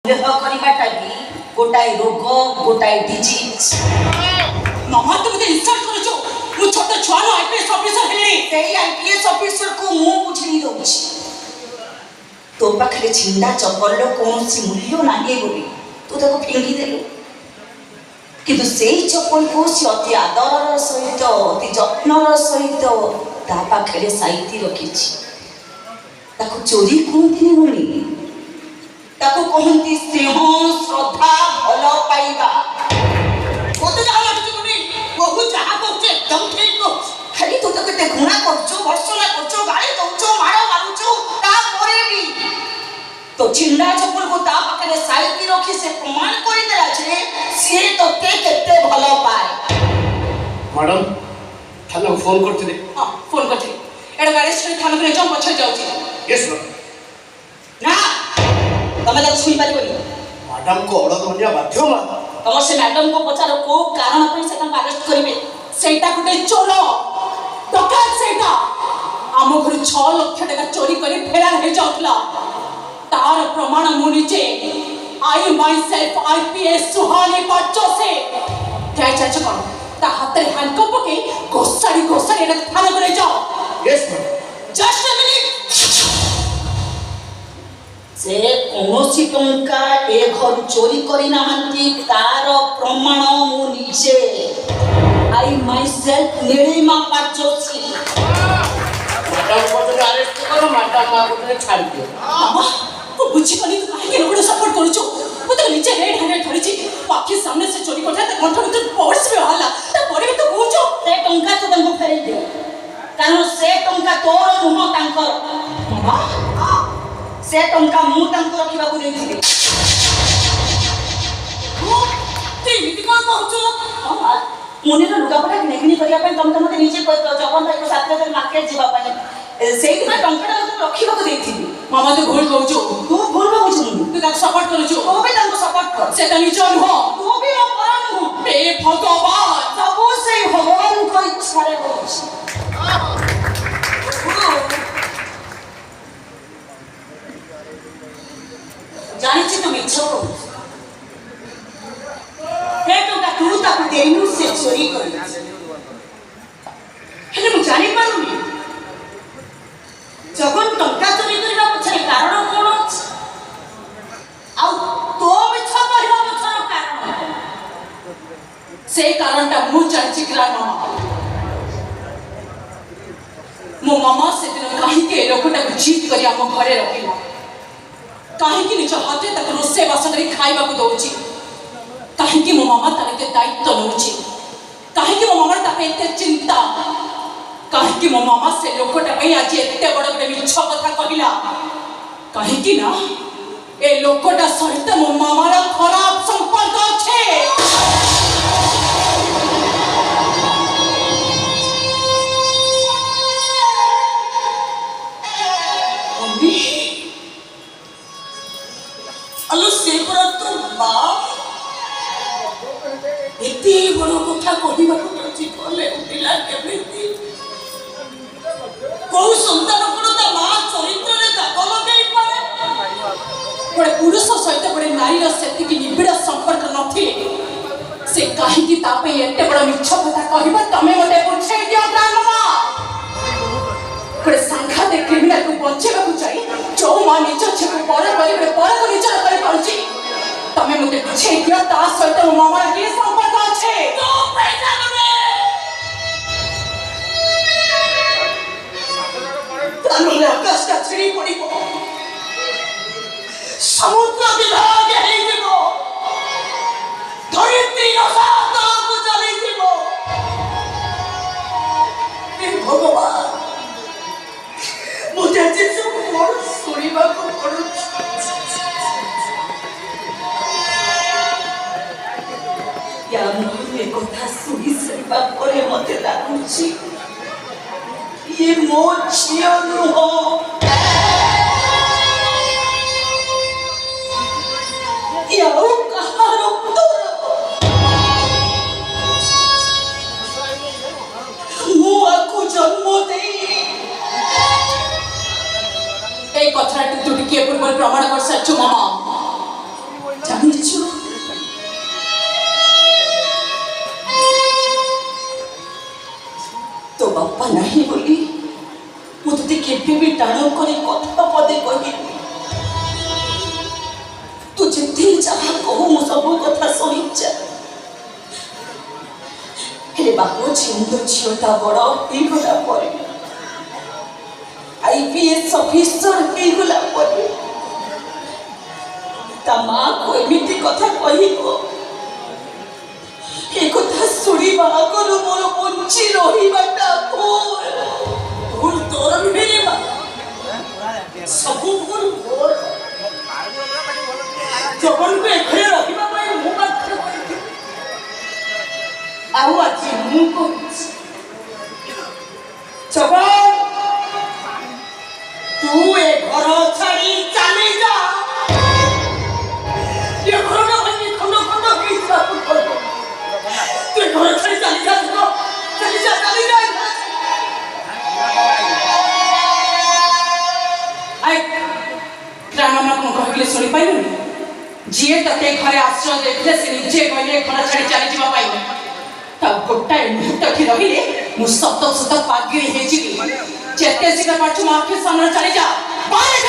କରିବାଟା ବି ଗୋଟାଏ ରୋଗ ଗୋଟାଏ ଡିଜିଜ୍। ମାମା ତୁ ମୋତେ ଇନସଲ୍ଟ କରୁଛୁ। ମୁଁ ଛୋଟ ଛୁଆର ଆଇପିଏସ୍ ଅଫିସର ହେଲି। ସେଇ ଆଇପିଏସ୍ ଅଫିସରକୁ ମୁଁ ବୁଝେଇ ଦଉଛି ତୋ ପାଖରେ ଛିଣ୍ଡା ଚପଲର କୌଣସି ମୂଲ୍ୟ ନାହିଁ ବୋଲି ତୁ ତାକୁ ଫିଙ୍ଗି ଦେଲୁ, କିନ୍ତୁ ସେଇ ଚପଲକୁ ସେ ଅତି ଆଦରର ସହିତ ଅତି ଯତ୍ନର ସହିତ ତା ପାଖରେ ସାଇତି ରଖିଛି। ତାକୁ ଚୋରି କୁହନ୍ତିନି ଭଉଣୀ, ତାକୁ କହନ୍ତି ସ୍ନେହ, ଶ୍ରଦ୍ଧା, ଭଲ ପାଇବା। ମୋତେ ଯାହା ଲାଗୁଛି ମମି, ବହୁ ଯାହା କହୁଛୁ ଏକଦମ ଠିକ କହୁଛୁ। ଖାଲି ତୁ ତାକୁ ଏତେ ଘୃଣା କରୁଛୁ, ଭର୍ସନା କରୁଛୁ, ଗାଳି ଦଉଛୁ, ମାଡ଼ ମାରୁଛୁ, ତାପରେ ବି ତୋ ଛିଣ୍ଡା ଚପଲକୁ ତା ପାଖରେ ସାଇତି ରଖି ସେ ପ୍ରମାଣ କରିଦେଲା ଯେ ସିଏ ତୋତେ କେତେ ଭଲ ପାଏ। ମ୍ୟାଡ଼ାମ ଥାନାକୁ ଫୋନ୍ କରିଥିଲେ? ହଁ ଫୋନ୍ କରିଥିଲି। ଏଇଟା ଆରେଷ୍ଟ କରି ଥାନାକୁ ନେଇଯାଅ, ପଛରେ ଯାଉଛି। Yes madam. ନା ତମେ ତାକୁ ଛୁଇଁ ପାରିବନି। ମ୍ୟାଡ଼ାମକୁ ଅର୍ଡ଼ର ଧରିବା ବାଧ୍ୟ ମ୍ୟାଡ଼ାମ। ତମ ସେ ମ୍ୟାଡମକୁ ପଚାର କୋଉ କାରଣ ପାଇଁ ସେ ତାଙ୍କୁ ଆରେଷ୍ଟ କରିବେ। ସେଇଟା ଗୋଟେ ଚୋର ଡକାୟତ। ସେଇଟା ଆମ ଘରୁ 6 ଲକ୍ଷ ଟଙ୍କା ଚୋରି କରି ଫେରାର ହେଇଯାଉଥିଲା। ତାର ପ୍ରମାଣ ମୁଁ ନିଜେ ଆଇ ମାଇସେଲ୍ଫ ଆଇପିଏସ୍ ସୁହାନି ପାଟଚୋସେ ଯାଇଛ କଣ ତା ହାତରେ ହ୍ୟାଣ୍ଡକପ୍ ପକେଇ ଘୋଷାଡ଼ି ଏଇଟା ଥାନାକୁ ନେଇଯାଅ। Yes madam. Just a minute. ସେ କୌଣସି ଟଙ୍କା ଏ ଘରୁ ଚୋରି କରିନାହାନ୍ତି, ତାର ପ୍ରମାଣ ମୁଁ ନିଜେ ଆଇ ମାଇସେଲ୍ଫ ନୀଳିମା ପାଟଚୋସେ। ମ୍ୟାଡ଼ାମ କହୁଛନ୍ତି ଆରେଷ୍ଟ କର, ମ୍ୟାଡ଼ାମ କହୁଛନ୍ତି ଛାଡ଼ି ଦିଅ। ମାମା ମୁଁ ବୁଝିପାରୁନି ତୁ କାହିଁକି ଲୋକଙ୍କୁ ସପୋର୍ଟ କରୁଛୁ। ମୁଁ ତ ନିଜେ ରେଡ୍ ହ୍ୟାଣ୍ଡେଡ୍ ଧରିଛି। ଆଖି ସାମ୍ନାରେ ସେ ଚୋରି କରିଥିଲା, ତା କଣ୍ଠ ଭିତରେ ପର୍ସ ବି ବାହାରିଲା, ତାପରେ ବି ତୁ କହୁଛୁ ସେ ଟଙ୍କା ତୁ ତାଙ୍କୁ ଫେରେଇ ଦେ, କାରଣ ସେ ଟଙ୍କା ତୋର ନୁହଁ ତାଙ୍କର। ମାମା ସେ ଟଙ୍କା ମୁଁ ତାଙ୍କୁ ରଖିବାକୁ ଦେଇଥିଲି। ତୁ ଏମିତି କ'ଣ କହୁଛୁ? ମୁନିର ଲୁଗାପଟା କିଣାକିଣି କରିବା ପାଇଁ ତମେ ତ ମୋତେ ନିଜେ କହିଥିଲ ଜଗନ ଭାଇଙ୍କ ସାଥିରେ ମାର୍କେଟ ଯିବା ପାଇଁ, ସେଇଥିପାଇଁ ଟଙ୍କାଟା ମୁଁ ରଖିବାକୁ ଦେଇଥିଲି। ମାମା ତୁ ଭୁଲ କହୁଛୁ। ତୁ ଭୁଲ ଭାବୁଛୁ ମୁନି, ତୁ ତାକୁ ସପୋର୍ଟ କରୁଛୁ। ତୁ ବି ତାଙ୍କୁ ସପୋର୍ଟ କର। ସେଟା ନିଜ ନୁହଁ, ତୁ ବି ମୋ ପର ନୁହଁ। ହେ ଭଗବାନ। ସବୁ ସେଇ ଭଗବାନଙ୍କ ଇଚ୍ଛାରେ ହଉଛି। ଜାଣିଛି ତୁ ମିଛ କହୁଛୁ। ସେ ଟଙ୍କା ତୁ ତାକୁ ଦେଇନୁ, ସେ ଚୋରି କରିଛି। ହେଲେ ମୁଁ ଜାଣିପାରୁନି ଜଗନ ଟଙ୍କା ଚୋରି କରିବା ପଛରେ କାରଣ କଣ ଅଛି, ଆଉ ତୋ ମିଛ କହିବା ପଛର କାରଣ କଣ? ସେଇ କାରଣଟା ମୁଁ ଜାଣିଛି ଗ୍ରାଣ୍ଡ ମାମା। ମୋ ମାମା ସେଦିନ କାହିଁକି ଏ ଲୋକଟାକୁ ଜିଦ୍ କରି ଆମ ଘରେ ରଖିଲା, କାହିଁକି ନିଜ ହାତରେ ତାକୁ ରୋଷେଇ ବାସ କରି ଖାଇବାକୁ ଦଉଛି, କାହିଁକି ମୋ ମାମା ତାର ଏତେ ଦାୟିତ୍ୱ ନେଉଛି, କାହିଁକି ମୋ ମାମାର ତା ପାଇଁ ଏତେ ଚିନ୍ତା, କାହିଁକି ମୋ ମାମା ସେ ଲୋକଟା ପାଇଁ ଆଜି ଏତେ ବଡ଼ ଗୋଟେ ମିଛ କଥା କହିଲା, କାହିଁକି ନା ଏ ଲୋକଟା ସହିତ ମୋ ମାମାର ଖରାପ ସମ୍ପର୍କ ଅଛି। আলো সে পরা তোর বাপ এতে বড় কথা কহিବାକୁ তো জীবনে উঠিলা কেମିତି? କୋଉ ସନ୍ତାନକୁ ତା ମା ଚରିତ୍ରରେ ଦାଗ ଲଗାଇ ପାରେ? ଗୋଟେ ପୁରୁଷ ସହିତ ଗୋଟେ ନାରୀର ସେତିକି ନିବିଡ଼ ସମ୍ପର୍କ ନଥିଲେ ସେ କାହିଁକି ତା ପାଇଁ ଏତେ ବଡ଼ ମିଛ କଥା କହିବ? ତମେ ମୋତେ ବୁଝେଇ ଦିଅ ଗ୍ରାଣ୍ଡ ମାମା। ଗୋଟେ ସାଂଘାତିକ କ୍ରିମିନାଲକୁ ବଞ୍ଚେଇବାକୁ ଚାହିଁ ଯୋଉ ମା ନିଜ ଝିଅକୁ ପର କରି ଗୋଟେ ପରକୁ ନିଜର କରିପାରୁଛି, ତମେ ମୋତେ ବୁଝେଇ ଦିଅ ତା ସହିତ ମୋ ମାମାର କି ସମ୍ପର୍କ ଅଛି? ତାହେଲେ ଆକାଶଟା ଛିଡ଼ି ପଡ଼ିବ, ସମୁଦ୍ର ବିଭାଗ ହେଇଯିବ, ଧରିତ୍ରୀ ରସାତଳକୁ ଚାଲିଯିବ। ହେ ଭଗବାନ, ମୋତେ ଆଜି ସବୁ କଣ ଶୁଣିବାକୁ ପଡୁଛି। ୟା ମୁହଁରୁ ଏ କଥା ଶୁଣି ସାରିବା ପରେ ମୋତେ ଲାଗୁଛି ଇଏ ମୋ ଝିଅ ନୁହଁ, ଆଉ କାହାର ଉତ୍ତର। ମୁଁ ଆକୁ ଜନ୍ମ ଦେଇ এই কথাটা তুই ଟିକିଏ ପୂର୍ବରୁ ପ୍ରମାଣ କରିସାରିଛୁ ମାମା। ତୁଇ ଯାହା କହୁ ମୁଁ ସବୁ କଥା ଶୁଣିଛେ ହେଲେ ବାପ ଝିଅଙ୍କ ଝିଅଟା ବଡ଼ ହେଇଗଲା ପରେ IPS ଅଫିସର ହେଇଗଲା ପରେ ତା ମାଆକୁ ଏମିତି କଥା କହିବ ଏ କଥା ଶୁଣିବା ଆଗରୁ ମୋର ବଞ୍ଚି ରହିବାଟା ଭୁଲ ତୋର ନୁହେଁ ମା ସବୁ ଭୁଲ ମୋର ଜଗନକୁ ଏ ଘରେ ରହିବା ପାଇଁ ମୁଁ ବାଧ୍ୟ କରିଥିଲି ଆଉ ଆଜି ମୁଁ କହୁଛି ଜଗନ ତୁ ଏ ଘର ଛାଡ଼ି ଚାଲି ଯା ଏ ଘରଟା ଭାଙ୍ଗି ଖଣ୍ଡ ଖଣ୍ଡ ହେଇଯିବାକୁ ପଡ଼ିବ ତୁ ଏ ଘର ଛାଡ଼ି ଚାଲି ଯା ଚାଲି ଯା ଚାଲି ଯା ରାମା କଣ କହିଲେ ଶୁଣିପାରିଲୁନି ଯିଏ ତତେ ଘରେ ଆଶ୍ରୟ ଦେଇଥିଲେ ସେ ନିଜେ କହିଲେ ଘର ଛାଡ଼ି ଚାଲିଯିବା ପାଇଁ ତା ଗୋଟାଏ ମୁହୂର୍ତ୍ତଠି ରହିଲେ ମୁଁ ସତ ସତ ପାଗଳି ହେଇଯିବି ଯେତେ ଶୀଘ୍ର ପାରୁଛୁ ମୋ ଆଖି ସାମ୍ନାରେ ଚାଲିଯା ବାହାରେ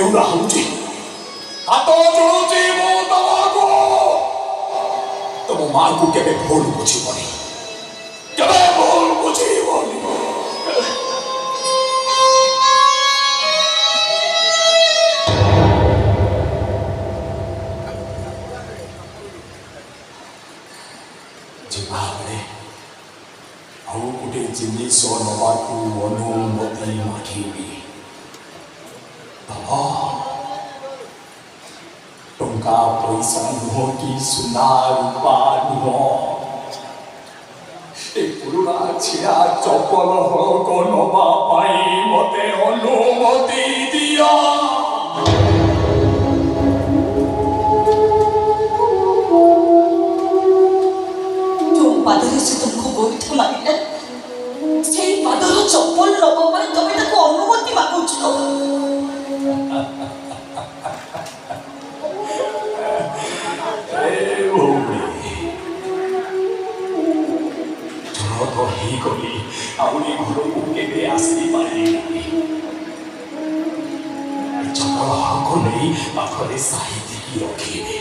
ନେଉରା ହଉଛି ହାତ ଯୋଡୁଛି ମୁଁ ତମକୁ ତମ ମାଙ୍କୁ କେବେ ଭୁଲ ବୁଝିବନି କେବେ ଭୁଲ ବୁଝିବନି ଯିବାବେଳେ ଆଉ ଗୋଟେ ଜିନିଷ ନେବାକୁ ଅନୁମତି ମାଗିବି ଟଙ୍କା ପଇସା ନୁହଁ କି ସୁନା ରୂପା ନୁହଁ ଏ ପୁରୁଣା ଛିଡ଼ା ଚପଲ ହଳକ ନବା ପାଇଁ ମତେ ଅନୁମତି ଦିଅ ଯୋଉ ପାଦରେ ସେ ତୁମକୁ ଗୋଇଠା ମାରିଲେ ସେଇ ପାଦର ଚପଲ ନବା ପାଇଁ ତମେ ତାକୁ ଅନୁମତି ମାଗୁଛ ହେଇଗଲି ଆଉ ଏ ଘରକୁ କେବେ ଆସିପାରିବି ଚପଲ ହଳକୁ ନେଇ ପାଖରେ ସାଇତିକି ରଖିବି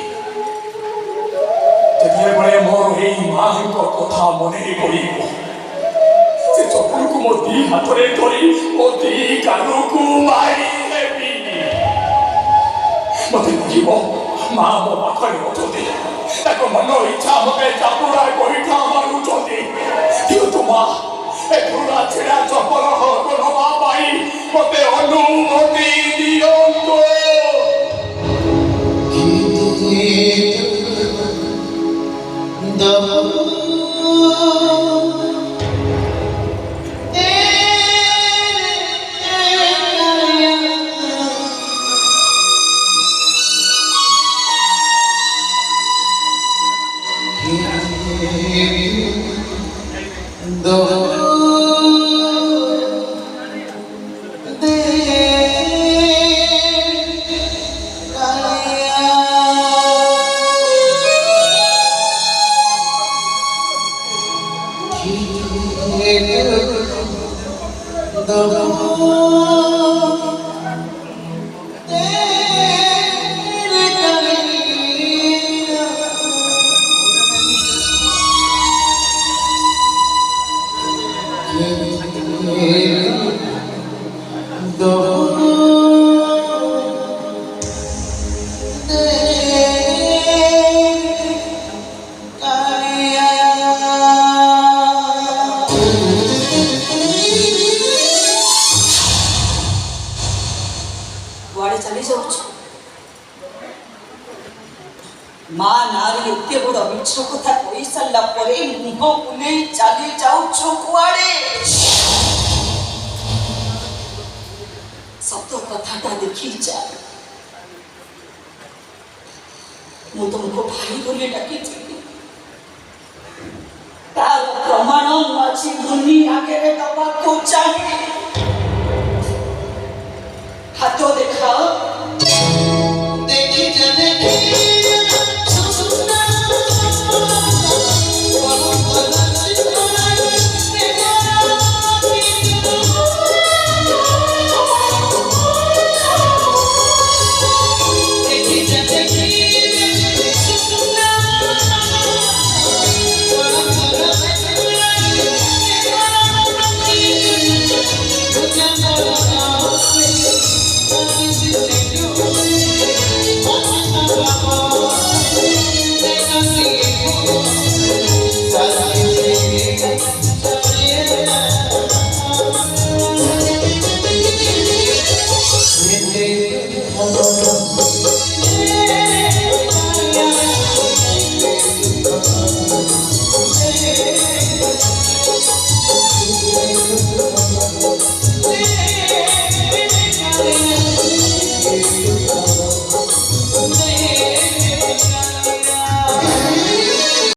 ଯେତେବେଳେ ମୋର ଏଇ ମାଙ୍କ କଥା ମନେ ପଡ଼ିବ ସେ ଚପଲକୁ ମୋ ଦି ହାତରେ ଧରି ମୋ ଦି କାନକୁ ମାରି ହେବି ମତେ ଲାଗିବ ମା ମୋ ପାଖରେ ଅଛନ୍ତି ତାଙ୍କ ମନ ଇଚ୍ଛା ମତେ ଚାପୁଡ଼ା ଗୋଇଠା ମାରୁଛନ୍ତି କିନ୍ତୁ ମା ଏ ପୁରୁଣା ଛିଡ଼ା ଚପଲ ହଳକ ନବା ପାଇଁ ମତେ ଅନୁମତି ଦିଅନ୍ତୁ ମା ନାଁରେ ଏତେ ବଡ଼ ମିଛ କଥା କହି ସାରିଲା ପରେ ମୁହଁ ବୁଲେଇ ଚାଲି ଯାଉଛ କୁଆଡ଼େ ସତ କଥାଟା ଦେଖି ଯା ମୁଁ ତମକୁ ଭାଇ ବୋଲି ଡାକିଥିଲି ତାର ପ୍ରମାଣ ମୁଁ ଆଜି ଧନୀ ଆଗରେ ଦବାକୁ ଚାହେଁ ହାତ ଦେଖାଅ